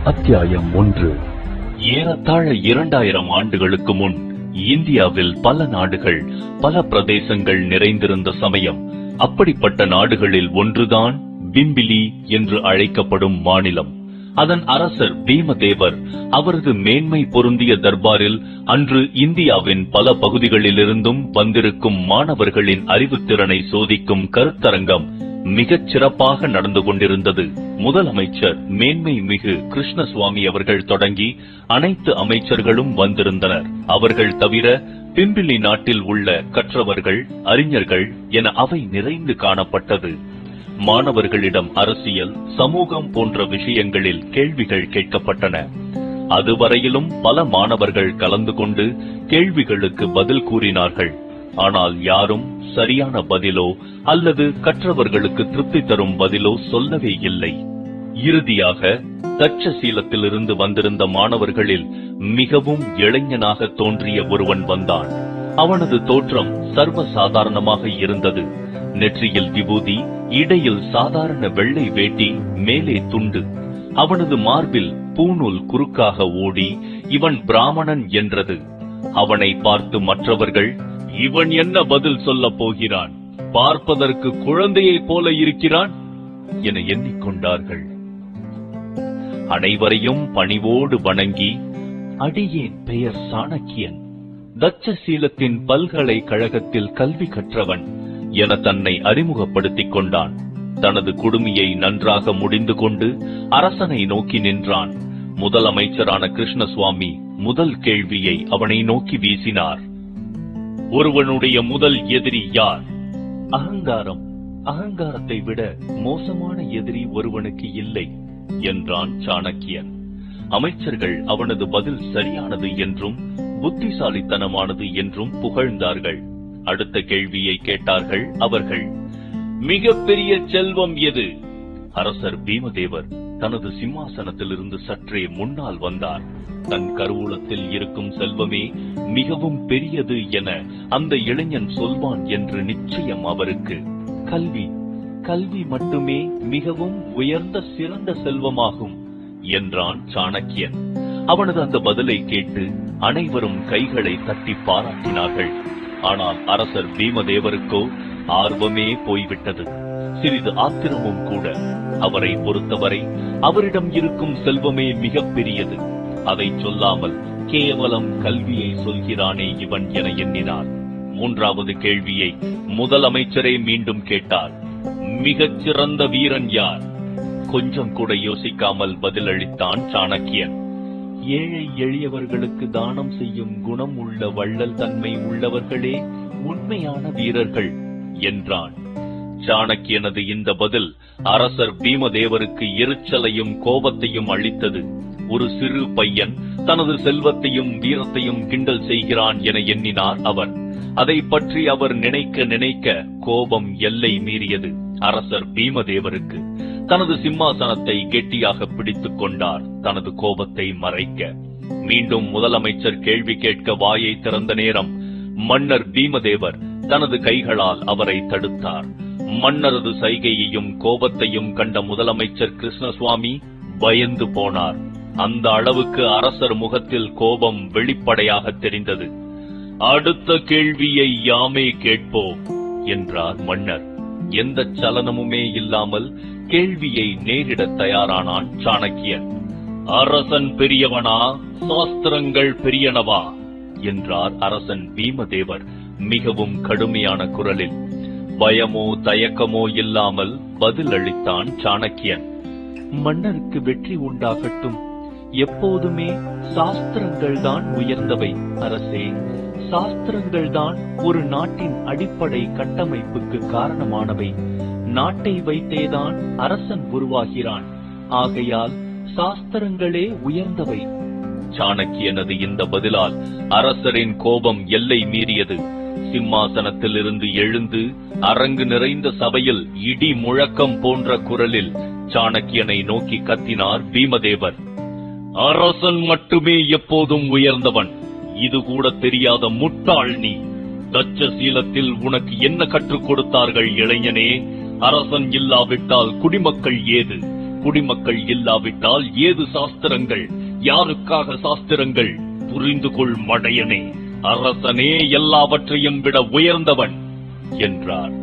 அத்தியாயம் 1. ஏறத்தாழ 2000 ஆண்டுகளுக்கு முன் இந்தியாவில் பல நாடுகள், பல பிரதேசங்கள் நிறைந்திருந்த சமயம், அப்படிப்பட்ட நாடுகளில் ஒன்றுதான் பிம்பிலி என்று அழைக்கப்படும் மாநிலம். அதன் அரசர் பீமதேவர் அவரது மேன்மை பொருந்திய தர்பாரில் அன்று இந்தியாவின் பல பகுதிகளிலிருந்தும் வந்திருக்கும் மாணவர்களின் அறிவுத்திறனை சோதிக்கும் கருத்தரங்கம் மிகச் சிறப்பாக நடந்து கொண்டிருந்தது. முதலமைச்சர் மேன்மை மிகு கிருஷ்ணசுவாமி அவர்கள் தொடங்கி அனைத்து அமைச்சர்களும் வந்திருந்தனர். அவர்கள் தவிர பிம்பிலி நாட்டில் உள்ள கற்றவர்கள், அறிஞர்கள் என அவை நிறைந்து காணப்பட்டது. மாணவர்களிடம் அரசியல், சமூகம் போன்ற விஷயங்களில் கேள்விகள் கேட்கப்பட்டன. அதுவரையிலும் பல மாணவர்கள் கலந்து கொண்டு கேள்விகளுக்கு பதில் கூறினார்கள். ஆனால் யாரும் சரியான பதிலோ அல்லது கற்றவர்களுக்கு திருப்தி தரும் பதிலோ சொல்லவே இல்லை. இறுதியாக தட்சசீலத்திலிருந்து வந்திருந்த மாணவர்களில் மிகவும் இளைஞனாக தோன்றிய ஒருவன் வந்தான். அவனது தோற்றம் சர்வசாதாரணமாக இருந்தது. நெற்றியில் விபூதி, இடையில் சாதாரண வெள்ளை வேட்டி, மேலே துண்டு. அவனது மார்பில் பூநூல் குறுக்காக ஓடி இவன் பிராமணன் என்றது. அவனை பார்த்து மற்றவர்கள், இவன் என்ன பதில் சொல்லப் போகிறான், பார்ப்பதற்கு குழந்தையைப் போல இருக்கிறான் என எண்ணிக்கொண்டார்கள். அனைவரையும் பணிவோடு வணங்கி, அடியேன் பெயர் சாணக்கியன், தட்சசீலத்தின் பல்கலைக்கழகத்தில் கல்வி கற்றவன் என தன்னை அறிமுகப்படுத்திக் கொண்டான். தனது குடுமியை நன்றாக முடிந்து கொண்டு அரசனை நோக்கி நின்றான். முதலமைச்சரான கிருஷ்ணசுவாமி முதல் கேள்வியை அவனை நோக்கி வீசினார். ஒருவனுடைய முதல் எதிரி யார்? அகங்காரம். அகங்காரத்தை விட மோசமான எதிரி ஒருவனுக்கு இல்லை என்றான் சாணக்கியன். அமைச்சர்கள் அவனது பதில் சரியானது என்றும் புத்திசாலித்தனமானது என்றும் புகழ்ந்தார்கள். அடுத்த கேள்வியை கேட்டார்கள் அவர்கள். மிகப்பெரிய செல்வம் எது? அரசர் பீமதேவர் தனது சிம்மாசனத்திலிருந்து சற்றே முன்னால் வந்தார். தன் கருவூலத்தில் இருக்கும் செல்வமே மிகவும் பெரியது என அந்த இளைஞன் சொல்வான் என்று நிச்சயம் அவருக்கு. கல்வி, கல்வி மட்டுமே மிகவும் உயர்ந்த சிறந்த செல்வமாகும் என்றான் சாணக்கியன். அவனது அந்த பதிலை கேட்டு அனைவரும் கைகளை தட்டி பாராட்டினார்கள். ஆனால் அரசர் பீமதேவருக்கோ ஆர்வமே போய்விட்டது, சிறிது ஆத்திரமும் கூட. அவரை பொறுத்தவரை அவரிடம் இருக்கும் செல்வமே மிக பெரியது. அதை சொல்லாமல் கேவலம் கல்வியை சொல்கிறானே இவன் என எண்ணினார். மூன்றாவது கேள்வியை முதலமைச்சரே மீண்டும் கேட்டார். மிகச் சிறந்த வீரன் யார்? கொஞ்சம் கூட யோசிக்காமல் பதிலளித்தான் சாணக்கியன். ஏழை எளியவர்களுக்கு தானம் செய்யும் குணம் உள்ள வள்ளல் தன்மை உள்ளவர்களே உண்மையான வீரர்கள் என்றான். சாணக்கியனது இந்த பதில் அரசர் பீமதேவருக்கு எரிச்சலையும் கோபத்தையும் அளித்தது. ஒரு சிறு பையன் தனது செல்வத்தையும் வீரத்தையும் கிண்டல் செய்கிறான் என எண்ணினார் அவர். அதை பற்றி அவர் நினைக்க நினைக்க கோபம் எல்லை மீறியது அரசர் பீமதேவருக்கு. தனது சிம்மாசனத்தை கெட்டியாக பிடித்துக் கொண்டார், தனது கோபத்தை மறைக்க. மீண்டும் முதலமைச்சர் கேள்வி கேட்க வாயை திறந்த நேரம் மன்னர் பீமதேவர் தனது கைகளால் அவரை தடுத்தார். மன்னரது சைகையையும் கோபத்தையும் கண்ட முதலமைச்சர் கிருஷ்ணசுவாமி பயந்து போனார். அந்த அளவுக்கு அரசர் முகத்தில் கோபம் வெளிப்படையாக தெரிந்தது. அடுத்த கேள்வியை யாமே கேட்போம் என்றார் மன்னர். எந்த சலனமுமே இல்லாமல் கேள்வியை நேரிட தயாரானான் சாணக்கியன். அரசன் பெரியவனா, சாஸ்திரங்கள் பெரியனவா என்றார் அரசன் பீமதேவர் மிகவும் கடுமையான குரலில். பயமோ தயக்கமோ இல்லாமல் பதில் அளித்தான் சாணக்கியன். மன்னருக்கு வெற்றி உண்டாகட்டும். எப்போதுமே சாஸ்திரங்கள் தான் உயர்ந்தவை அரசே. சாஸ்திரங்கள் தான் ஒரு நாட்டின் அடிப்படை கட்டமைப்புக்கு காரணமானவை. நாட்டை வைத்தேதான் அரசன் உருவாகிறான். ஆகையால் சாஸ்திரங்களே உயர்ந்தவை. சாணக்கியனது இந்த பதிலால் அரசரின் கோபம் எல்லை மீறியது. சிம்மாசனத்திலிருந்து எழுந்து அரங்கு நிறைந்த சபையில் இடி முழக்கம் போன்ற குரலில் சாணக்கியனை நோக்கி கத்தினார் பீமதேவர். அரசன் மட்டுமே எப்போதும் உயர்ந்தவன். இது கூட தெரியாத முட்டாள் நீ. தட்சசீலத்தில் உனக்கு என்ன கற்றுக் கொடுத்தார்கள் இளைஞனே? அரசன் இல்லாவிட்டால் குடிமக்கள் ஏது? குடிமக்கள் இல்லாவிட்டால் ஏது சாஸ்திரங்கள், யாருக்காக சாஸ்திரங்கள்? புரிந்து கொள் மடையனே, அரசனே எல்லாவற்றையும் விட உயர்ந்தவன் என்றார்.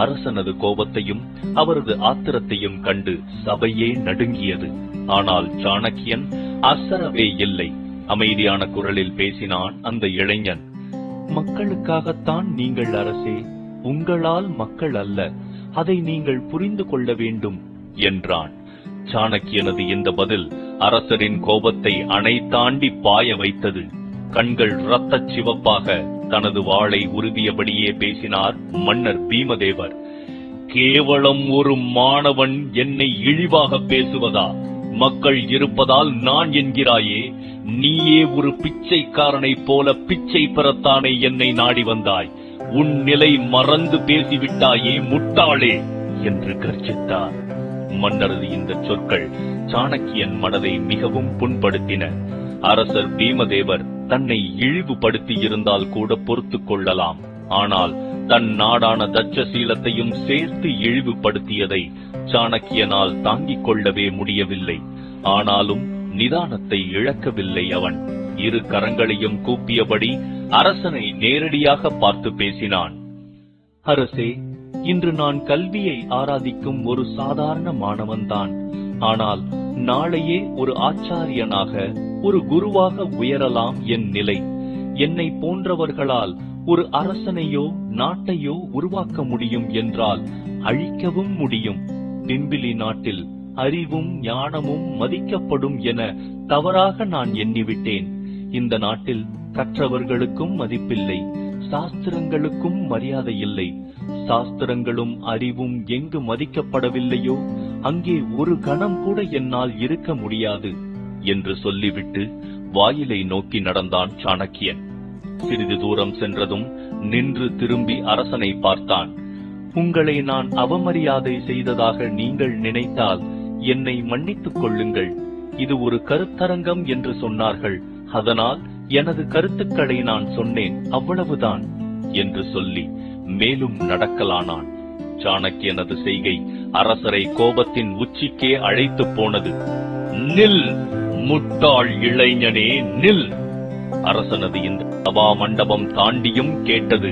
அரசனது கோபத்தையும் அவரது ஆத்திரத்தையும் கண்டு சபையே நடுங்கியது. ஆனால் சாணக்கியன் அசரவே இல்லை. அமைதியான குரலில் பேசினான் அந்த இளைஞன். மக்களுக்காகத்தான் நீங்கள் அரசே, உங்களால் மக்கள் அல்ல, அதை நீங்கள் புரிந்து கொள்ள வேண்டும் என்றான். சாணக்கியனது இந்த பதில் அரசரின் கோபத்தை அணை தாண்டி பாய வைத்தது. கண்கள் இரத்தச் சிவப்பாக தனது வாளை உருவியபடியே பேசினார் மன்னர் பீமதேவர். கேவலம் ஒரு மாணவன் என்னை இழிவாக பேசுவதா? மக்கள் இருப்பதால் நான் என்கிறாயே, நீயே ஒரு பிச்சைக்காரனை போல பிச்சை பெறத்தானே என்னை நாடி வந்தாய். உன் நிலை மறந்து பேசிவிட்டாயே முட்டாளே என்று கர்ஜித்தார். மன்னரது இந்த சொற்கள் சாணக்கியன் மனதை மிகவும் புண்படுத்தின. அரசர் பீமதேவர் தன்னை இழிவுபடுத்தி இருந்தால் கூட பொறுத்துக் கொள்ளலாம். ஆனால் தன் நாடான தட்சசீலத்தையும் சேர்த்து இழிவுபடுத்தியதை சாணக்கியனால் தாங்கிக் கொள்ளவே முடியவில்லை. ஆனாலும் நிதானத்தை இழக்கவில்லை அவன். இரு கரங்களையும் கூப்பியபடி அரசனை நேரடியாக பார்த்து பேசினான். அரசே, இன்று நான் கல்வியை ஆராதிக்கும் ஒரு சாதாரண மாணவன்தான். ஆனால் நாளையே ஒரு ஆச்சாரியனாக, ஒரு குருவாக உயரலாம் என் நிலை. என்னை போன்றவர்களால் ஒரு அரசனையோ நாட்டையோ உருவாக்க முடியும் என்றால் அழிக்கவும் முடியும். பிம்பிலி நாட்டில் அறிவும் ஞானமும் மதிக்கப்படும் என தவறாக நான் எண்ணிவிட்டேன். இந்த நாட்டில் கற்றவர்களுக்கும் மதிப்பில்லை, சாஸ்திரங்களுக்கும் மரியாதை இல்லை. சாஸ்திரங்களும் அறிவும் எங்கு மதிக்கப்படவில்லையோ அங்கே ஒரு கணம் கூட என்னால் இருக்க முடியாது என்று சொல்லிவிட்டு வாயிலை நோக்கி நடந்தான் சாணக்கியன். சிறிது தூரம் சென்றதும் நின்று திரும்பி அரசனை பார்த்தான். உங்களை நான் அவமரியாதை செய்ததாக நீங்கள் நினைத்தால் என்னை மன்னித்துக் கொள்ளுங்கள். இது ஒரு கருத்தரங்கம் என்று சொன்னார்கள், அதனால் எனது கருத்துக்களை நான் சொன்னேன், அவ்வளவுதான் என்று சொல்லி மேலும் நடக்கலானான். சாணக்கியனது செய்கை அரசரை கோபத்தின் உச்சிக்கே அழைத்து போனது. நில் முட்டாள் இளைஞனே, நில்! அரசனது இந்த சபா மண்டபம் தாண்டியும் கேட்டது.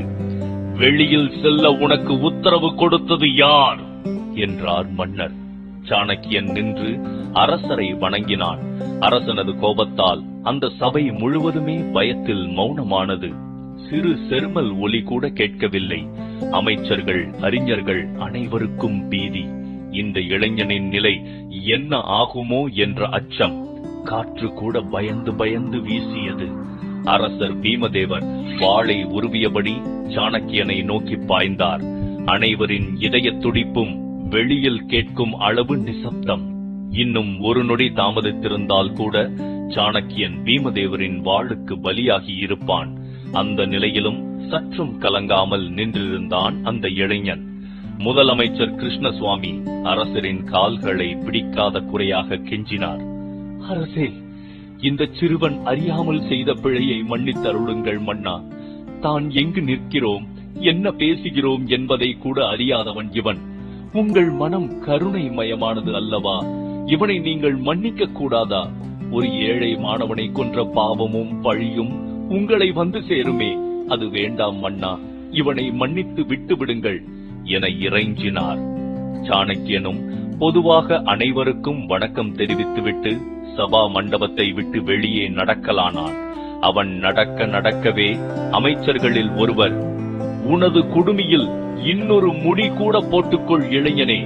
வெளியில் செல்ல உனக்கு உத்தரவு கொடுத்தது யார் என்றார் மன்னர். சாணக்கியன் நின்று அரசரை வணங்கினான். அரசனது கோபத்தால் அந்த சபை முழுவதுமே பயத்தில் மௌனமானது. சிறு செருமல் ஒலி கூட கேட்கவில்லை. அமைச்சர்கள், அறிஞர்கள் அனைவருக்கும் பீதி. இந்த இளைஞனின் நிலை என்ன ஆகுமோ என்ற அச்சம். காற்று கூட பயந்து பயந்து வீசியது. அரசர் பீமதேவர் வாளை உருவியபடி சாணக்கியனை நோக்கி பாய்ந்தார். அனைவரின் இதய துடிப்பும் வெளியில் கேட்கும் அளவு நிசப்தம். இன்னும் ஒரு நொடி தாமதித்திருந்தால் கூட சாணக்கியன் பீமதேவரின் வாளுக்கு பலியாகி இருப்பான். அந்த நிலையிலும் சற்றும் கலங்காமல் நின்றிருந்தான் அந்த இளைஞன். முதலமைச்சர் கிருஷ்ணசுவாமி அரசரின் கால்களை பிடிக்காத குறையாக கெஞ்சினார். அரசே, இந்த சிறுவன் அறியாமல் செய்த பிழையை மன்னித்தருளுங்கள் மன்னா. தான் எங்கு நிற்கிறோம், என்ன பேசுகிறோம் என்பதை கூட அறியாதவன் இவன். உங்கள் மனம் கருணை மயமானது அல்லவா? இவனை நீங்கள் மன்னிக்க கூடாதா? ஒரு ஏழை மாணவனை கொன்ற பாவமும் பழியும் உங்களை வந்து சேருமே, அது வேண்டாம் மன்னா. இவனை மன்னித்து விட்டு விடுங்கள் என இறைஞ்சினார். சாணக்கியனும் பொதுவாக அனைவருக்கும் வணக்கம் தெரிவித்துவிட்டு சபா மண்டபத்தை விட்டு வெளியே நடக்கலானான். அவன் நடக்க நடக்கவே அமைச்சர்களில் ஒருவர், உனது குடுமியில் இன்னொரு முடி கூட போட்டுக்கொள் இளைஞனே.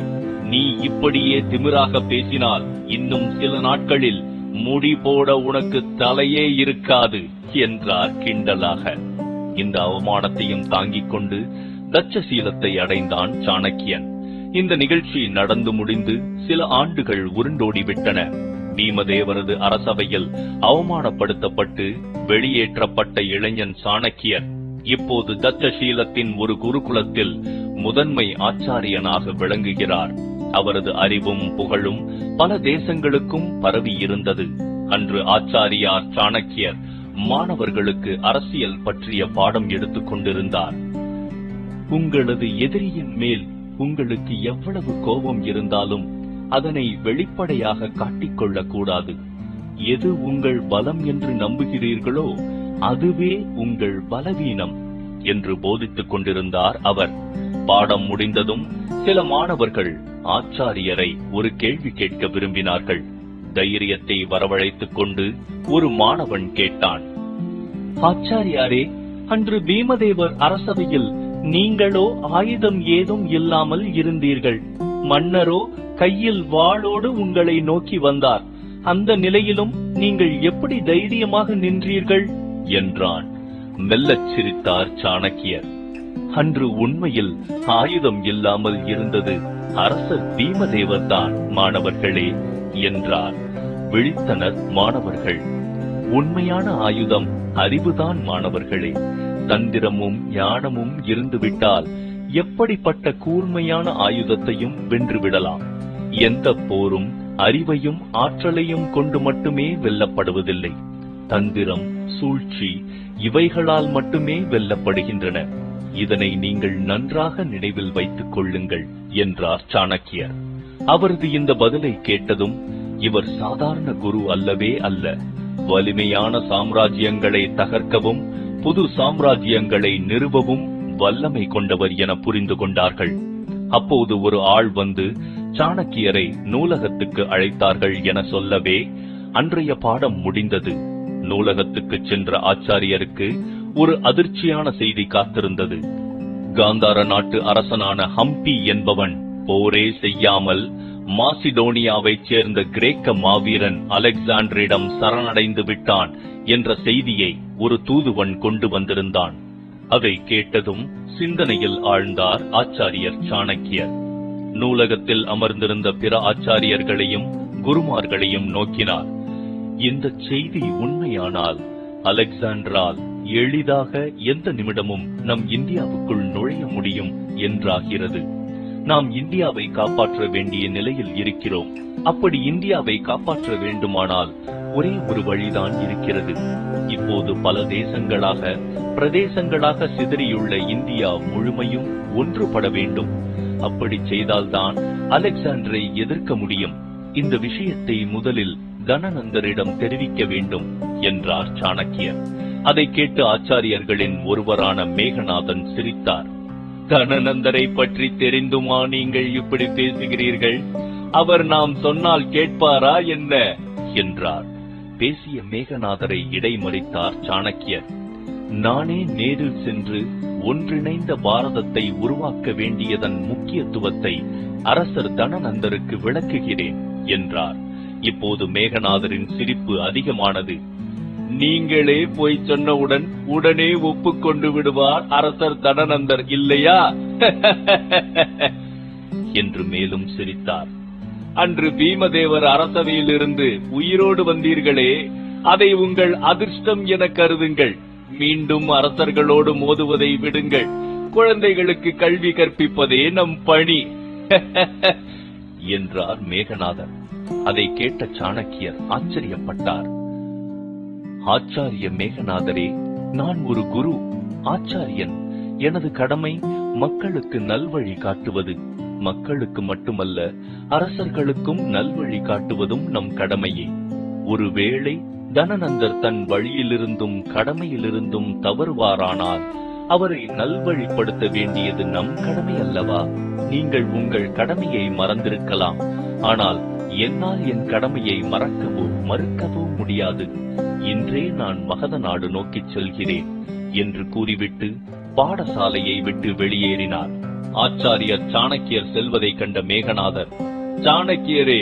நீ இப்படியே திமிராக பேசினால் இன்னும் சில நாட்களில் முடி போட உனக்கு தலையே இருக்காது என்றார் கிண்டலாக. இந்த அவமானத்தையும் தாங்கிக் கொண்டு தட்சசீலத்தை அடைந்தான் சாணக்கியன். இந்த நிகழ்ச்சி நடந்து முடிந்து சில ஆண்டுகள் உருண்டோடிவிட்டன. பீமதேவரது அரசவையில் அவமானப்படுத்தப்பட்டு வெளியேற்றப்பட்ட இளைஞன் சாணக்கியர் இப்போது தட்சசீலத்தின் ஒரு குருகுலத்தில் முதன்மை ஆச்சாரியனாக விளங்குகிறார். அவரது அறிவும் புகழும் பல தேசங்களுக்கும் பரவி இருந்தது. அன்று ஆச்சாரியார் சாணக்கியர் மாணவர்களுக்கு அரசியல் பற்றிய பாடம் எடுத்துக் கொண்டிருந்தார். உங்களது எதிரியின் மேல் உங்களுக்கு எவ்வளவு கோபம் இருந்தாலும் அதனை வெளிப்படையாக காட்டிக்கொள்ளக் கூடாது. எது உங்கள் பலம் என்று நம்புகிறீர்களோ அதுவே உங்கள் பலவீனம் என்று போதித்துக் கொண்டிருந்தார் அவர். பாடம் முடிந்ததும் சில மாணவர்கள் ஆச்சாரியரை ஒரு கேள்வி கேட்க விரும்பினார்கள். தைரியத்தை வரவழைத்துக் கொண்டு ஒரு மாணவன் கேட்டான், ஆச்சாரியாரே, அன்று பீமதேவர் அரசவையில் நீங்களோ ஆயுதம் ஏதும் இல்லாமல் இருந்தீர்கள். மன்னரோ கையில் வாளோடு உங்களை நோக்கி வந்தார். அந்த நிலையிலும் நீங்கள் எப்படி தைரியமாக நின்றீர்கள் என்றான். மெல்லச் சிரித்தார் சாணக்கியர். அன்று உண்மையில் ஆயுதம் இல்லாமல் இருந்தது அரசர் பீமதேவர்தான் மாணவர்களே என்றார். விழித்தனர் மாணவர்கள். உண்மையான ஆயுதம் அறிவுதான் மாணவர்களே. தந்திரமும் ஞானமும் இருந்துவிட்டால் எப்படிப்பட்ட கூர்மையான ஆயுதத்தையும் வென்றுவிடலாம். எந்த போரும் அறிவையும் ஆற்றலையும் கொண்டு மட்டுமே வெல்லப்படுவதில்லை. தந்திரம், சூழ்ச்சி இவைகளால் மட்டுமே வெல்லப்படுகின்றன. இதனை நீங்கள் நன்றாக நினைவில் வைத்துக் கொள்ளுங்கள் என்றார் சாணக்கியர். அவரது இந்த பதிலை கேட்டதும், இவர் சாதாரண குரு அல்லவே அல்ல. வலிமையான சாம்ராஜ்யங்களை தகர்க்கவும் புது சாம்ராஜ்யங்களை நிறுவவும் வல்லமை கொண்டவர் என புரிந்து கொண்டார்கள். அப்போது ஒரு ஆள் வந்து சாணக்கியரை நூலகத்துக்கு அழைத்தார்கள் என சொல்லவே அன்றைய பாடம் முடிந்தது. நூலகத்துக்கு சென்ற ஆச்சாரியருக்கு ஒரு அதிர்ச்சியான செய்தி காத்திருந்தது. காந்தார நாட்டு அரசனான ஹம்பி என்பவன் போரே செய்யாமல் மாசிடோனியாவைச் சேர்ந்த கிரேக்க மாவீரன் அலெக்சாண்டரிடம் சரணடைந்து விட்டான் என்ற செய்தியை ஒரு தூதுவன் கொண்டு வந்திருந்தான். அதை கேட்டதும் சிந்தனையில் ஆழ்ந்தார் ஆச்சாரியர் சாணக்கியர். நூலகத்தில் அமர்ந்திருந்த பிற ஆச்சாரியர்களையும் குருமார்களையும் நோக்கினார். இந்த செய்தி உண்மையானால் அலெக்சாண்டரால் எளிதாக எந்த நிமிடமும் நம் இந்தியாவுக்குள் நுழைய முடியும் என்றாகிறது. நாம் இந்தியாவை காப்பாற்ற வேண்டிய நிலையில் இருக்கிறோம். அப்படி இந்தியாவை காப்பாற்ற வேண்டுமானால் ஒரே ஒரு வழிதான் இருக்கிறது. இப்போது பல தேசங்களாக பிரதேசங்களாக சிதறியுள்ள இந்தியா முழுமையும் ஒன்றுபட வேண்டும். அப்படி செய்தால்தான் அலெக்சாண்டரை எதிர்க்க முடியும். இந்த விஷயத்தை முதலில் தனநந்தரிடம் தெரிவிக்க வேண்டும் என்றார் சாணக்கியர். அதை கேட்டு ஆச்சாரியர்களின் ஒருவரான மேகநாதன் சிரித்தார். தனநந்தரை பற்றி தெரிந்துமா நீங்கள் இப்படி பேசுகிறீர்கள்? அவர் நாம் சொன்னால் கேட்பாரா என்ன என்றார். பேசிய மேகநாதரை இடைமறித்தார் சாணக்கியர். நானே நேரில் சென்று ஒன்றிணைந்த பாரதத்தை உருவாக்க வேண்டியதன் முக்கியத்துவத்தை அரசர் தனநந்தருக்கு விளக்குகிறேன் என்றார். இப்போது மேகநாதரின் சிரிப்பு அதிகமானது. நீங்களே போய் சொன்னவுடன் உடனே ஒப்புக்கொண்டு விடுவார் அரசர் தனநந்தர் இல்லையா என்று மேலும் சிரித்தார். அன்று பீமதேவர் அரசவையிலிருந்து உயிரோடு வந்தீர்களே, அதை உங்கள் அதிர்ஷ்டம் என கருதுங்கள். மீண்டும் அரசர்களோடு மோதுவதை விடுங்கள். குழந்தைகளுக்கு கல்வி கற்பிப்பதே நம் பணி என்றார் மேகநாதர். அதை கேட்ட சாணக்கியர் ஆச்சரியப்பட்டார். ஆச்சாரிய மேகநாதரே, நான் ஒரு குரு, ஆச்சாரியன். எனது கடமை மக்களுக்கு நல்வழி காட்டுவது. மக்களுக்கு மட்டுமல்ல, அரசர்களுக்கும் நல்வழி காட்டுவதும் நம் கடமையே. ஒருவேளை தனநந்தர் தன் வழியிலிருந்தும் கடமையிலிருந்தும் தவறுவாரானால் அவரை நல்வழிப்படுத்த வேண்டியது நம் கடமை அல்லவா? நீங்கள் உங்கள் கடமையை மறந்திருக்கலாம், ஆனால் என்னால் என் கடமையை மறக்கவோ மறுக்கவோ முடியாது. இன்றே நான் மகத நாடு நோக்கிச் செல்கிறேன் என்று கூறிவிட்டு பாடசாலையை விட்டு வெளியேறினார். ஆச்சாரியர் சாணக்கியர் செல்வதை கண்ட மேகநாதர், சாணக்கியரே,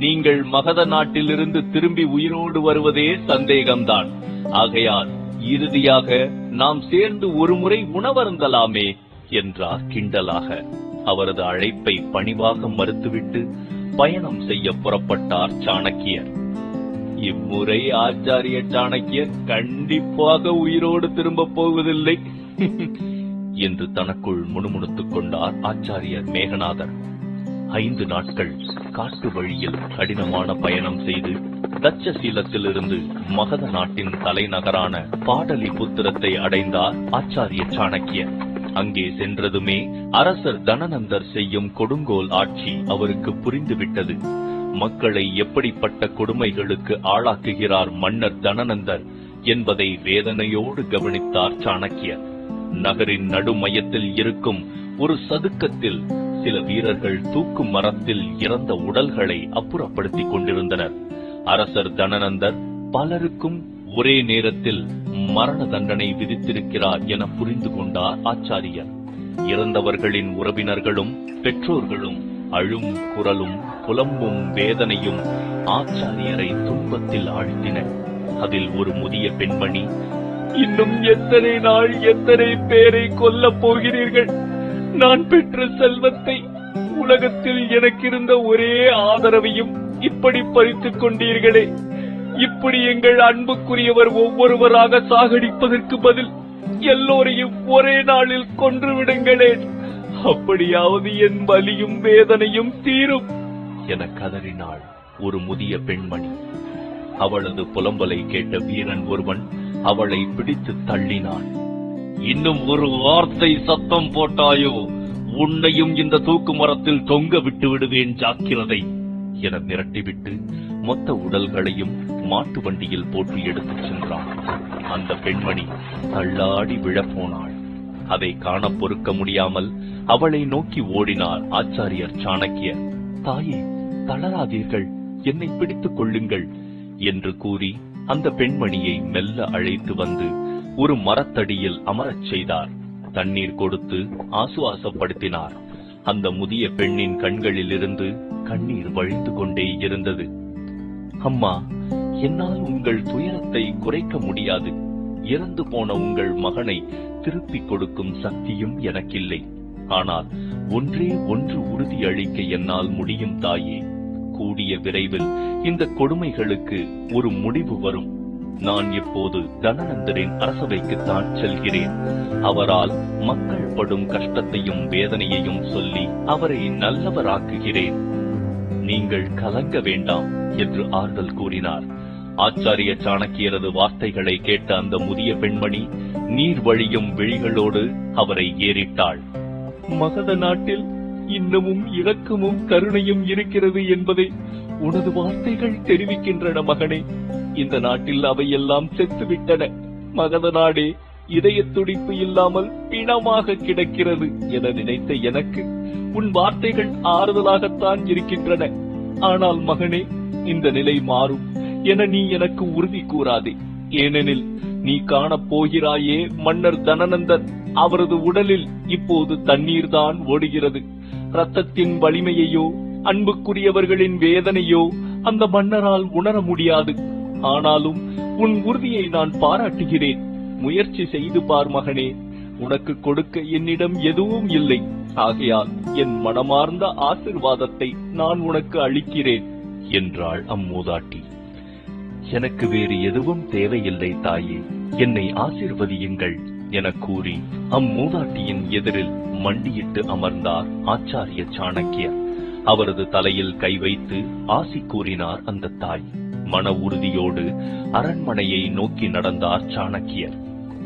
நீங்கள் மகத நாட்டிலிருந்து திரும்பி உயிரோடு வருவதே சந்தேகம்தான். ஆகையால் இறுதியாக நாம் சேர்ந்து ஒருமுறை உணவருந்தலாமே என்றார் கிண்டலாக. அவரது அழைப்பை பணிவாக மறுத்துவிட்டு பயணம் செய்ய புறப்பட்டார் சாணக்கியர். இம்முறை ஆச்சாரிய சாணக்கியர் கண்டிப்பாக உயிரோடு திரும்ப போவதில்லை என்று தனக்குள் முணுமுணுத்துக் கொண்டார் ஆச்சாரியர் மேகநாதர். 5 நாட்கள் காட்டு வழியில் கடினமான பயணம் செய்து தட்சசீலத்திலிருந்து மகத நாட்டின் தலைநகரான பாடலிபுத்திரத்தை அடைந்தார் ஆச்சாரிய சாணக்கியர். அங்கே சென்றதுமே அரசர் தனநந்தர் செய்யும் கொடுங்கோல் ஆட்சி அவருக்கு புரிந்துவிட்டது. மக்களை எப்படிப்பட்ட கொடுமைகளுக்கு ஆளாக்குகிறார் மன்னர் தனநந்தர் என்பதை வேதனையோடு கவனித்தார் சாணக்கியர். நகரின் நடுமையத்தில் இருக்கும் ஒரு சதுக்கத்தில் சில வீரர்கள் தூக்கு மரத்தில் இறந்த உடல்களை அப்புறப்படுத்திக் கொண்டிருந்தனர். அரசர் தனநந்தர் பலருக்கும் ஒரே நேரத்தில் மரண தண்டனை விதித்திருக்கிறார் என புரிந்து கொண்டார் ஆச்சாரியர். இறந்தவர்களின் உறவினர்களும் பெற்றோர்களும் அழும் குரலும் புலம்பும் வேதனையும் ஆச்சாரியரை துன்பத்தில் ஆழ்த்தின. அதில் ஒரு முதிய பெண்மணி, இன்னும் எத்தனை நாள் எத்தனை பேரை கொல்லப் போகிறீர்கள்? நான் பெற்ற செல்வத்தை, உலகத்தில் எனக்கிருந்த ஒரே ஆதரவையும் இப்படி பறித்துக் கொண்டீர்களே. இப்படி எங்கள் அன்புக்குரியவர் ஒவ்வொருவராக சாகடிப்பதற்கு பதில் எல்லோரையும் ஒரே நாளில் கொன்று விடுங்களேன். அப்படியாவது என் வலியும் வேதனையும் தீரும் என கதறினாள் ஒரு முதிய பெண்மணி. அவளது புலம்பலை கேட்ட வீரன் ஒருவன் அவளை பிடித்து தள்ளினான். இன்னும் ஒரு வார்த்தை சத்தம் போட்டாயோ உன்னையும் இந்த தூக்கு மரத்தில் தொங்க விட்டு விடுவேன், ஜாக்கிரதை என மிரட்டிவிட்டு மொத்த உடல்களையும் மாட்டு வண்டியில் போட்டு எடுத்துச் சென்றான். அந்த பெண்மணி தள்ளாடி விழப்போனாள். அதை காண பொறுக்க முடியாமல் அவளை நோக்கி ஓடினார் ஆச்சாரியர் சாணக்கியர். தாயே, தளராதீர்கள், என்னை பிடித்துக் கொள்ளுங்கள் என்று கூறி அந்த பெண்மணியை மெல்ல அழைத்து வந்து ஒரு மரத்தடியில் அமரச் செய்தார். தண்ணீர் கொடுத்து ஆசுவாசப்படுத்தினார். அந்த முதிய பெண்ணின் கண்களிலிருந்து கண்ணீர் வழிந்து கொண்டே இருந்தது. அம்மா, என்னால் உங்கள் துயரத்தை குறைக்க முடியாது. இறந்து போன உங்கள் மகனை திருப்பிக் கொடுக்கும் சக்தியும் எனக்கில்லை. ஆனால் ஒன்றே ஒன்று உறுதியளிக்க என்னால் முடியும் தாயே. கூடிய விரைவில் இந்த கொடுமைகளுக்கு ஒரு முடிவு வரும். நான் இப்போது தனநந்தரின் அரசவைக்குத்தான் செல்கிறேன். அவரால் மக்கள் படும் கஷ்டத்தையும் வேதனையையும் சொல்லி அவரை நல்லவராக்குகிறேன். நீங்கள் கலங்க வேண்டாம் என்று ஆறுதல் கூறினார். ஆச்சாரிய சாணக்கியரது வார்த்தைகளை கேட்ட அந்த முதிய பெண்மணி நீர் வழியும் விழிகளோடு அவரை ஏறிட்டாள். மகத நாட்டில் இன்னமும் இரக்கமும் கருணையும் இருக்கிறது என்பதை உனது வார்த்தைகள் தெரிவிக்கின்றன மகனே. இந்த நாட்டில் அவையெல்லாம் செத்துவிட்டன. மகத நாடே இதய துடிப்பு இல்லாமல் பிணமாக கிடக்கிறது என நினைத்த எனக்கு உன் வார்த்தைகள் ஆறுதலாகத்தான் இருக்கின்றன. ஆனால் மகனே, இந்த நிலை மாறும் என நீ எனக்கு உறுதி கூறாதே. ஏனெனில் நீ காணப் போகிறாயே மன்னர் தனநந்தர், அவரது உடலில் இப்போது தண்ணீர் தான் ஓடுகிறது. ரத்தத்தின் வலிமையையோ அன்புக்குரியவர்களின் வேதனையோ அந்த மன்னரால் உணர முடியாது. ஆனாலும் உன் உறுதியை நான் பாராட்டுகிறேன். முயற்சி செய்து பார் மகனே. உனக்கு கொடுக்க என்னிடம் எதுவும் இல்லை. ஆகையால் என் மனமார்ந்த ஆசிர்வாதத்தை நான் உனக்கு அளிக்கிறேன் என்றாள் அம்மூதாட்டி. எனக்கு வேறு எதுவும் தேவையில்லை தாயே, என்னை ஆசிர்வதியுங்கள் என கூறி அம்மூதாட்டியின் எதிரில் மண்டியிட்டு அமர்ந்தார் ஆச்சாரிய சாணக்கியர். அவரது தலையில் கை வைத்து ஆசி கூறினார் அந்த தாய். மன உறுதியோடு அரண்மனையை நோக்கி நடந்தார் சாணக்கியர்.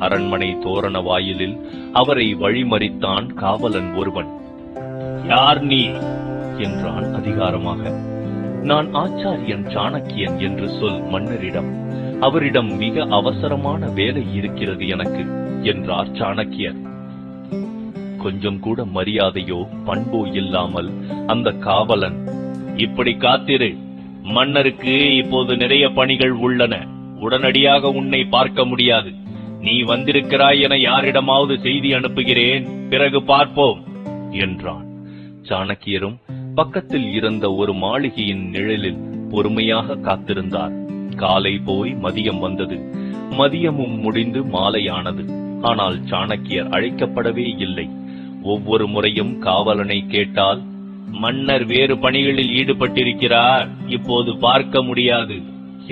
அரண்மனை தோரண வாயிலில் அவரை வழிமறித்தான் காவலன் ஒருவன். யார் நீ என்றான் அதிகாரமாக. நான் ஆச்சாரியன் சாணக்கியன் என்று சொல் மன்னரிடம். அவரிடம் மிக அவசரமான வேலை இருக்கிறது எனக்கு என்றார் சாணக்கியர். கொஞ்சம் கூட மரியாதையோ பண்போ இல்லாமல் அந்த காவலன், இப்படி காத்திரு, மன்னருக்கு இப்போது நிறைய பணிகள் உள்ளன, உடனடியாக உன்னை பார்க்க முடியாது. நீ வந்திருக்கிறாய் என யாரிடமாவது செய்தி அனுப்புகிறேன், பிறகு பார்ப்போம் என்றான். சாணக்கியரும் பக்கத்தில் இருந்த ஒரு மாளிகையின் நிழலில் பொறுமையாக காத்திருந்தார். காலை போய் மதியம் வந்தது. மதியமும் முடிந்து மாலையானது. ஆனால் சாணக்கியர் அழைக்கப்படவே இல்லை. ஒவ்வொரு முறையும் காவலனை கேட்டால், மன்னர் வேறு பணிகளில் ஈடுபட்டிருக்கிறார், இப்போது பார்க்க முடியாது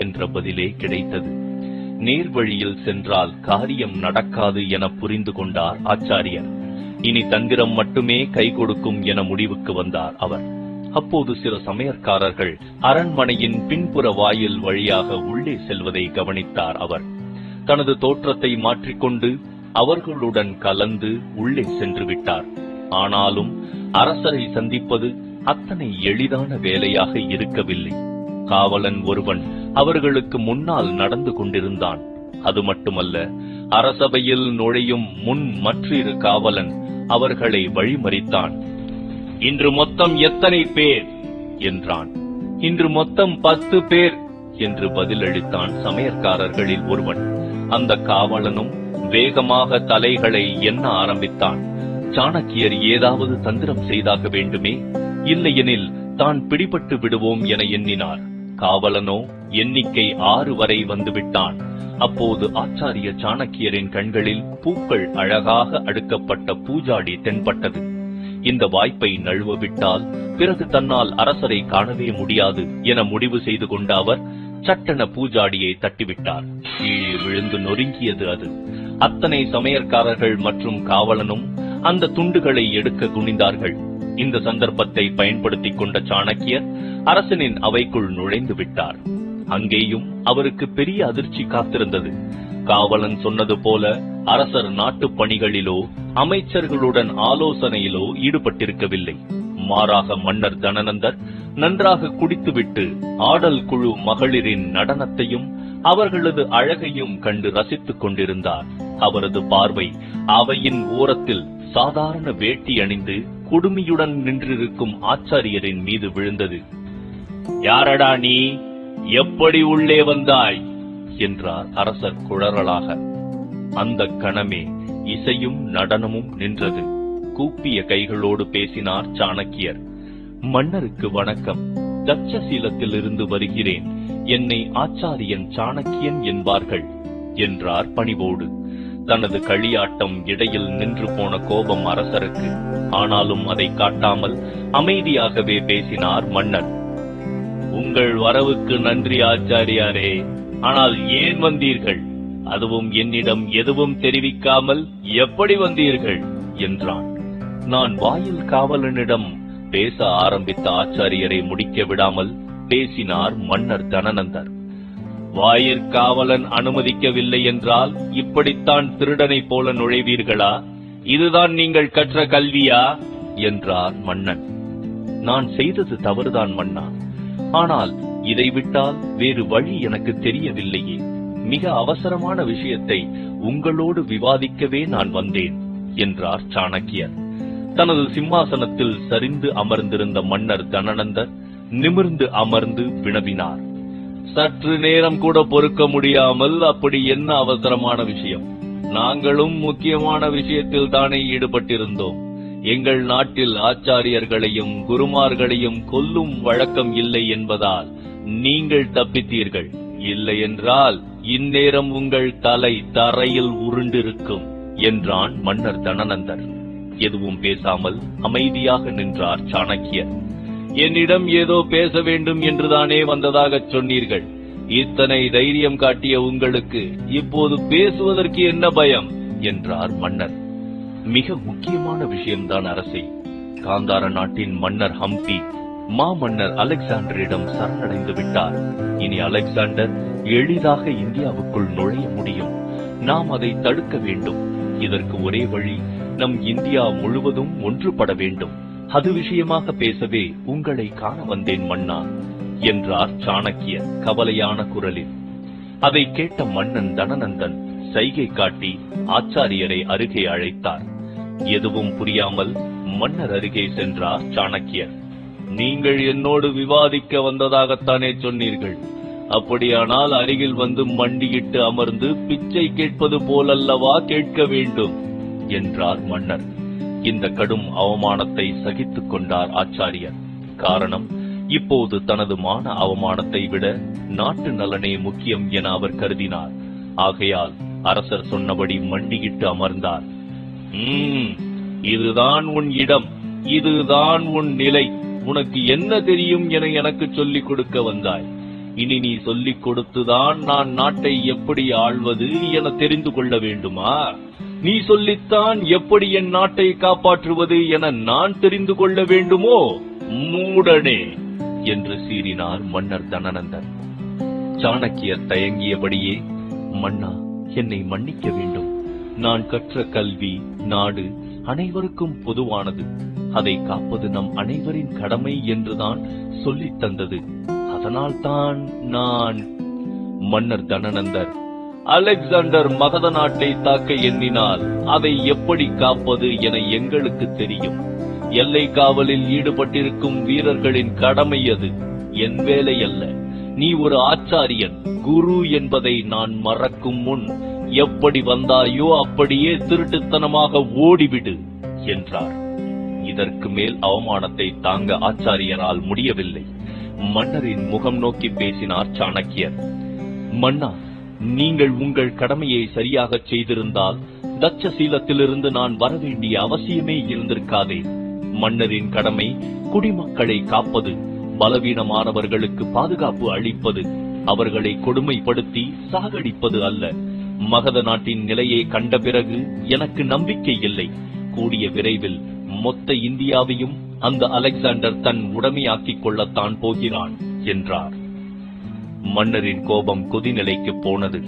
என்ற பதிலே கிடைத்தது. நேர்வழியில் சென்றால் காரியம் நடக்காது என புரிந்து கொண்டார் ஆச்சாரியர். இனி தந்திரம் மட்டுமே கை கொடுக்கும் என முடிவுக்கு வந்தார் அவர். அப்போது சில சமையற்காரர்கள் அரண்மனையின் பின்புற வாயில் வழியாக உள்ளே செல்வதை கவனித்தார் அவர். தனது தோற்றத்தை மாற்றிக்கொண்டு அவர்களுடன் கலந்து உள்ளே சென்று விட்டார். ஆனாலும் அரசரை சந்திப்பது அத்தனை எளிதான வேலையாக இருக்கவில்லை. காவலன் ஒருவன் அவர்களுக்கு முன்னால் நடந்து கொண்டிருந்தான். அது மட்டுமல்ல, அரசவையில் நுழையும் முன் மற்றொரு காவலன் அவர்களை வழிமறித்தான். இன்று மொத்தம் எத்தனை பேர் என்றான். இன்று மொத்தம் 10 பேர் என்று பதிலளித்தான் சமையற்காரர்களில் ஒருவன். அந்த காவலனும் வேகமாக தலைகளை எண்ண ஆரம்பித்தான். சாணக்கியர் ஏதாவது தந்திரம் செய்தாக வேண்டுமே, இல்லையெனில் தான் பிடிபட்டு விடுவோம் என எண்ணினார். காவலனோ எண்ணிக்கை 6 வரை வந்துவிட்டான். அப்போது ஆச்சாரிய சாணக்கியரின் கண்களில் பூக்கள் அழகாக அடுக்கப்பட்ட பூஜாடி தென்பட்டது. இந்த வாய்ப்பை நழுவவிட்டால் பிறகு தன்னால் அரசரை காணவே முடியாது என முடிவு செய்து கொண்ட அவர் சட்டென பூஜாடியை தட்டிவிட்டார். கீழே விழுந்து நொறுங்கியது அது. அத்தனை சமையற்காரர்கள் மற்றும் காவலனும் அந்த துண்டுகளை எடுக்க குனிந்தார்கள். இந்த சந்தர்ப்பத்தை பயன்படுத்திக் கொண்ட சாணக்கியர் அரசனின் அவைக்குள் நுழைந்து விட்டார். அங்கேயும் அவருக்கு பெரிய அதிர்ச்சி காத்திருந்தது. காவலன் சொன்னது போல அரசர் நாட்டு பணிகளிலோ அமைச்சர்களுடன் ஆலோசனையிலோ ஈடுபட்டிருக்கவில்லை. மாறாக மன்னர் தனநந்தர் நன்றாக குடித்துவிட்டு ஆடல் குழு மகளிரின் நடனத்தையும் அவர்களது அழகையும் கண்டு ரசித்துக் கொண்டிருந்தார். அவரது பார்வை அவையின் ஓரத்தில் சாதாரண வேட்டி அணிந்து குடுமியுடன் நின்றிருக்கும் ஆச்சாரியரின் மீது விழுந்தது. யாரடா நீ, எப்படி உள்ளே வந்தாய் என்றார் அரசர் குழறலாக. அந்த கணமே இசையும் நடனமும் நின்றது. கூப்பிய கைகளோடு பேசினார் சாணக்கியர். மன்னருக்கு வணக்கம். தட்சசீலத்திலிருந்து வருகிறேன். என்னை ஆச்சாரியன் சாணக்கியன் என்பார்கள் என்றார் பணிவோடு. தனது களியாட்டம் இடையில் நின்று போன கோபம் அரசருக்கு. ஆனாலும் அதை காட்டாமல் அமைதியாகவே பேசினார் மன்னர். உங்கள் வரவுக்கு நன்றி ஆச்சாரியாரே. ஆனால் ஏன் வந்தீர்கள்? அதுவும் என்னிடம் எதுவும் தெரிவிக்காமல் எப்படி வந்தீர்கள் என்றான். நான் வாயில் காவலனிடம் பேச ஆரம்பித்த ஆச்சாரியரை முடிக்க விடாமல் பேசினார் மன்னர் தனநந்தர். வாயிற்காவலன் அனுமதிக்கவில்லை என்றால் இப்படித்தான் திருடனை போல நுழைவீர்களா? இதுதான் நீங்கள் கற்ற கல்வியா என்றார் மன்னன். நான் செய்தது தவறுதான் மன்னா. ஆனால் இதை விட்டால் வேறு வழி எனக்கு தெரியவில்லையே. மிக அவசரமான விஷயத்தை உங்களோடு விவாதிக்கவே நான் வந்தேன் என்றார் சாணக்கியர். தனது சிம்மாசனத்தில் சரிந்து அமர்ந்திருந்த மன்னர் தனநந்தர் நிமிர்ந்து அமர்ந்து வினவினார். சற்று நேரம் கூட பொறுக்க முடியாமல் அப்படி என்ன அவசரமான விஷயம்? நாங்களும் முக்கியமான விஷயத்தில் தானே ஈடுபட்டிருந்தோம். எங்கள் நாட்டில் ஆச்சாரியர்களையும் குருமார்களையும் கொல்லும் வழக்கம் இல்லை என்பதால் நீங்கள் தப்பித்தீர்கள். இல்லை என்றால் இந்நேரம் உங்கள் தலை தரையில் உருண்டிருக்கும் என்றான் மன்னர் தனநந்தர். எதுவும் பேசாமல் அமைதியாக நின்றார் சாணக்கியர். என்னிடம் ஏதோ பேச வேண்டும் என்றுதானே வந்ததாக சொன்னீர்கள். இத்தனை தைரியம் காட்டிய உங்களுக்கு இப்போது பேசுவதற்கு என்ன பயம் என்றார் மன்னர். மிக முக்கியமான விஷயம்தான் அரசே. காந்தார நாட்டின் மன்னர் ஹம்பி மாமன்னர் அலெக்சாண்டரிடம் சரணடைந்து விட்டார். இனி அலெக்சாண்டர் எளிதாக இந்தியாவுக்குள் நுழைய முடியும். நாம் அதை தடுக்க வேண்டும். இதற்கு ஒரே வழி, நம் இந்தியா முழுவதும் ஒன்றுபட வேண்டும். அது விஷயமாக பேசவே உங்களை காண வந்தேன் மன்னா என்றார் சாணக்கியர் கவலையான குரலில். அதை கேட்ட மன்னன் தனநந்தன் சைகை காட்டி ஆச்சாரியரை அருகே அழைத்தார். எதுவும் புரியாமல் மன்னர் அருகே சென்றார் சாணக்கியர். நீங்கள் என்னோடு விவாதிக்க வந்ததாகத்தானே சொன்னீர்கள். அப்படியானால் அருகில் வந்து மண்டியிட்டு அமர்ந்து பிச்சை கேட்பது போலல்லவா கேட்க வேண்டும் என்றார் மன்னர். இந்த கடும் அவமானத்தை சகித்துக் கொண்டார் ஆச்சாரியர். காரணம், இப்போது தனது மான அவமானத்தை விட நாட்டு நலனே முக்கியம் என அவர் கருதினார். ஆகையால் அரசர் சொன்னபடி மண்டியிட்டு அமர்ந்தார். இதுதான் உன் இடம், இதுதான் உன் நிலை. உனக்கு என்ன தெரியும் என எனக்கு சொல்லிக் கொடுக்க வந்தாய். இனி நீ சொல்லிக் கொடுத்துதான் நான் நாட்டை எப்படி ஆள்வது என தெரிந்து கொள்ள வேண்டுமா? நீ சொல்லித்தான் எப்படி என் நாட்டை காப்பாற்றுவது என நான் தெரிந்து கொள்ள வேண்டுமோ? மூடனே என்று சீறினார் மன்னர் தனநந்தர். சாணக்கியர் தயங்கியபடியே, மன்னா, என்னை மன்னிக்க வேண்டும். நான் கற்ற கல்வி, நாடு அனைவருக்கும் பொதுவானது. அதை காப்பது நம் அனைவரின் கடமை என்றுதான் சொல்லித் தந்தது. அதனால்தான் நான்... மன்னர் தனநந்தர், அலெக்சாண்டர் மகத நாட்டை தாக்க எண்ணினால் அதை எப்படி காப்பது என எங்களுக்கு தெரியும். எல்லை காவலில் ஈடுபட்டிருக்கும் வீரர்களின் கடமை அது, என் வேலை அல்ல. நீ ஒரு ஆச்சாரியன், குரு என்பதை நான் மறக்கும் முன் எப்படி வந்தாயோ அப்படியே திருட்டுத்தனமாக ஓடிவிடு என்றார். இதற்கு மேல் அவமானத்தை தாங்க ஆச்சாரியரால் முடியவில்லை. மன்னரின் முகம் நோக்கி பேசினார் சாணக்கியர். மன்னா, நீங்கள் உங்கள் கடமையை சரியாக செய்திருந்தால் தட்சசீலத்திலிருந்து நான் வரவேண்டிய அவசியமே இருந்திருக்காதே. மன்னரின் கடமை குடிமக்களை காப்பது, பலவீனமானவர்களுக்கு பாதுகாப்பு அளிப்பது, அவர்களை கொடுமைப்படுத்தி சாகடிப்பது அல்ல. மகத நாட்டின் நிலையை கண்ட பிறகு எனக்கு நம்பிக்கை இல்லை. கூடிய விரைவில் மொத்த இந்தியாவையும் அந்த அலெக்சாண்டர் தன் உடைமையாக்கிக் கொள்ளத்தான் போகிறான் என்றார். மன்னரின் கோபம் கொதிநிலைக்கு போனது.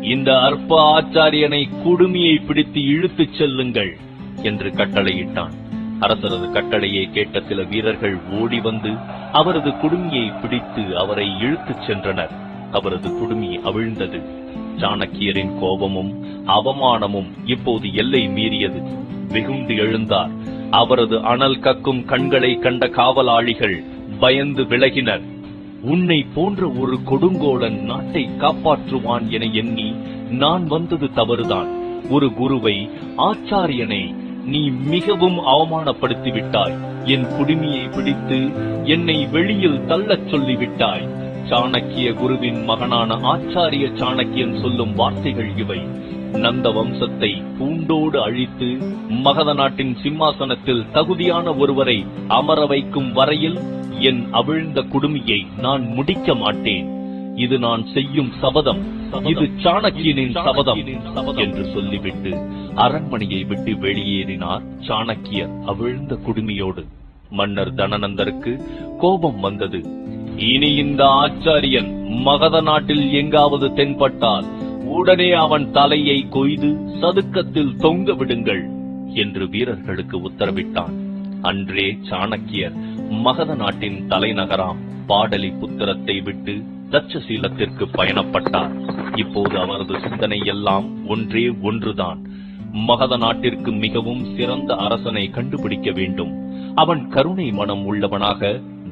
இந்த அற்ப ஆச்சாரியனை குடுமியை பிடித்து இழுத்துச் செல்லுங்கள் என்று கட்டளையிட்டான். அரசரது கட்டளையை கேட்ட சில வீரர்கள் ஓடி வந்து அவரது குடுமியை பிடித்து அவரை இழுத்துச் சென்றனர். அவரது குடுமி அவிழ்ந்தது. சாணக்கியரின் கோபமும் அவமானமும் இப்போது எல்லை மீறியது. வெகுண்டு எழுந்தார். அவரது அனல் கக்கும் கண்களை கண்ட காவலாளிகள் பயந்து விலகினர். உன்னை போன்ற ஒரு கொடுங்கோலன் நாட்டை காப்பாற்றுவான் என எண்ணி நான் வந்தது தவறுதான். ஒரு குருவை, ஆச்சாரியனை நீ மிகவும் அவமானப்படுத்திவிட்டாய். என் குடுமியை பிடித்து என்னை வெளியில் தள்ளச் சொல்லிவிட்டாய். சாணக்கிய குருவின் மகனான ஆச்சாரிய சாணக்கியன் சொல்லும் வார்த்தைகள் இவை. நந்த வம்சத்தை பூண்டோடு அழித்து மகத நாட்டின் சிம்மாசனத்தில் தகுதியான ஒருவரை அமர வைக்கும் வரையில் என் அவிழ்ந்த குடுமியை நான் முடிக்க மாட்டேன். இது நான் செய்யும் சபதம், இது சாணக்கியனின் சபதம் என்று சொல்லிவிட்டு அரண்மனையை விட்டு வெளியேறினார் சாணக்கியர் அவிழ்ந்த குடுமியோடு. மன்னர் தனநந்தருக்கு கோபம் வந்தது. இனி இந்த ஆச்சாரியன் மகத நாட்டில் எங்காவது தென்பட்டால் உடனே அவன் தலையை கொய்து சதுக்கத்தில் தொங்க விடுங்கள் என்று வீரர்களுக்கு உத்தரவிட்டான். அன்றே சாணக்கியர் மகத நாட்டின் தலைநகராம் பாடலி புத்திரத்தை விட்டு தட்சசீலத்திற்கு பயணப்பட்டார். இப்போது அவரது சிந்தனை எல்லாம் ஒன்றே ஒன்றுதான். மகத நாட்டிற்கு மிகவும் சிறந்த அரசனை கண்டுபிடிக்க வேண்டும். அவன் கருணை மனம் உள்ளவனாக,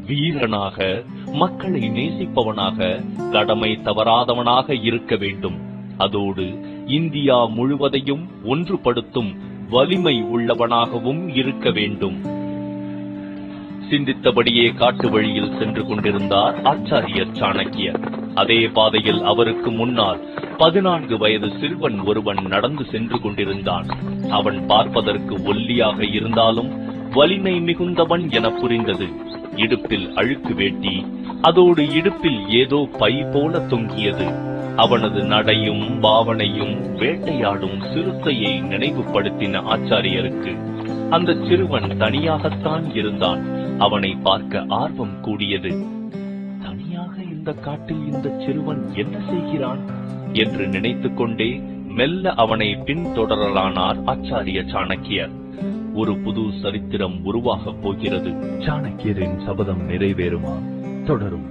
வீரனாக, மக்களை நேசிப்பவனாக, கடமை தவறாதவனாக இருக்க வேண்டும். அதோடு இந்தியா முழுவதையும் ஒன்றுபடுத்தும் வலிமை உள்ளவனாகவும் இருக்க வேண்டும். சிந்தித்தபடியே காட்டு வழியில் சென்று கொண்டிருந்தார் ஆச்சாரியர் சாணக்கியர். அதே பாதையில் அவருக்கு முன்னால் 14 வயது சிறுவன் ஒருவன் நடந்து சென்று கொண்டிருந்தான். அவன் பார்ப்பதற்கு ஒல்லியாக இருந்தாலும் வலிமை மிகுந்தவன் என புரிந்தது. இடுப்பில் அழுக்கு வேட்டி, அதோடு இடுப்பில் ஏதோ பை போல தொங்கியது. அவனது நடையும் பாவனையும் வேட்டையாடும் சிறுத்தையை நினைவுபடுத்தின ஆச்சாரியருக்கு. அந்த சிறுவன் தனியாகத்தான் இருந்தான். அவனை பார்க்க ஆர்வம் கூடியது. தனியாக இந்த காட்டில் இந்த சிறுவன் என்ன செய்கிறான் என்று நினைத்துக் கொண்டே மெல்ல அவனை பின்தொடரலானார் ஆச்சாரிய சாணக்கியர். ஒரு புது சரித்திரம் உருவாகப் போகிறது. சாணக்கியரின் சபதம் நிறைவேறுமா? தொடரும்.